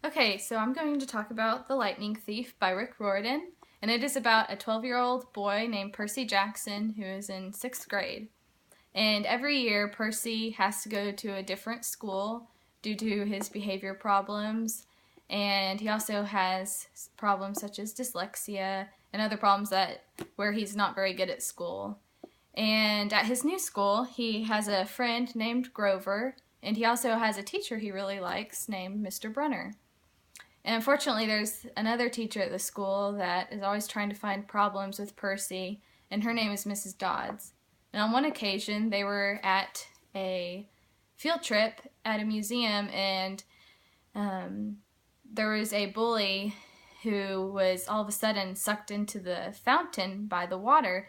Okay, so I'm going to talk about The Lightning Thief by Riordan, and it is about a 12-year-old boy named Percy Jackson who is in 6th grade. And every year, Percy has to go to a different school due to his behavior problems, and he also has problems such as dyslexia and other problems where he's not very good at school. And at his new school, he has a friend named Grover, and he also has a teacher he really likes named Mr. Brunner. And unfortunately, there's another teacher at the school that is always trying to find problems with Percy, and her name is Mrs. Dodds. And on one occasion, they were at a field trip at a museum, and there was a bully who was all of a sudden sucked into the fountain by the water,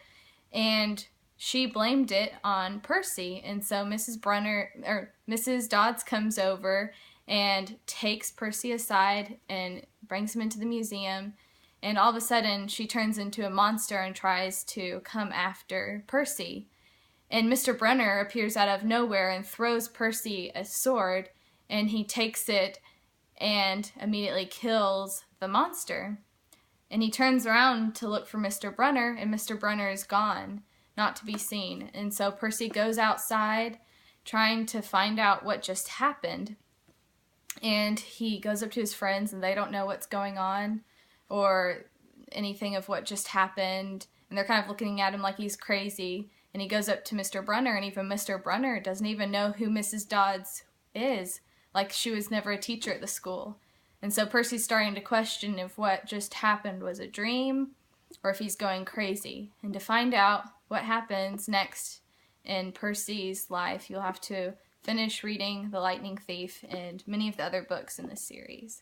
and she blamed it on Percy. And so Mrs. Dodds comes over and takes Percy aside and brings him into the museum, and all of a sudden she turns into a monster and tries to come after Percy. And Mr. Brunner appears out of nowhere and throws Percy a sword, and he takes it and immediately kills the monster. And he turns around to look for Mr. Brunner, and Mr. Brunner is gone, not to be seen. And so Percy goes outside trying to find out what just happened. And he goes up to his friends, and they don't know what's going on or anything of what just happened. And they're kind of looking at him like he's crazy. And he goes up to Mr. Brunner, and even Mr. Brunner doesn't even know who Mrs. Dodds is. Like, she was never a teacher at the school. And so Percy's starting to question if what just happened was a dream or if he's going crazy. And to find out what happens next in Percy's life, you'll have to finish reading The Lightning Thief and many of the other books in this series.